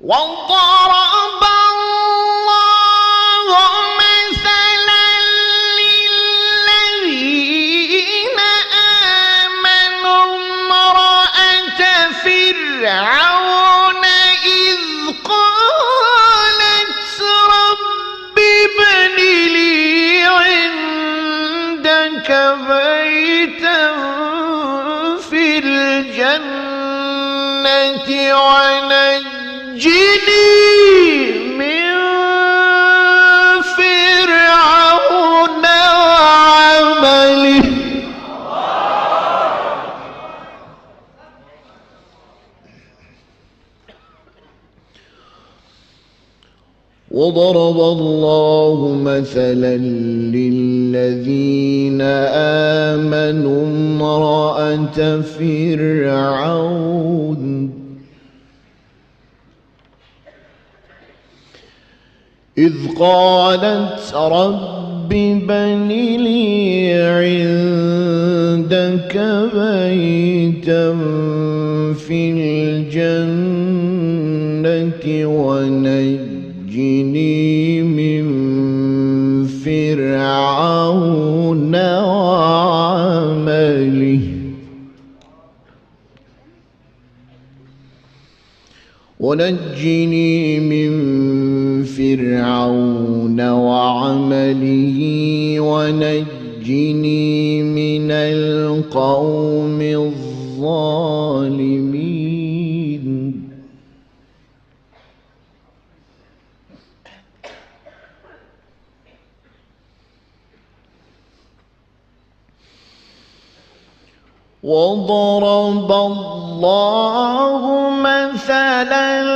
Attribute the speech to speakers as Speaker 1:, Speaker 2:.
Speaker 1: وضرب الله مثلا للذين آمنوا امرأة فرعون إذ قالت رب ابن لي عندك بيتا في الجنة ونجني من فرعون وعمله. وضرب الله مثلا للذين آمنوا امرأة فرعون إذ قالت رب ابن لي عندك بيتا في الجنة ونجني من فرعون وعمله. ونجني من فرعون وعمله ونجني من القوم الظالمين. وضرب الله مثلا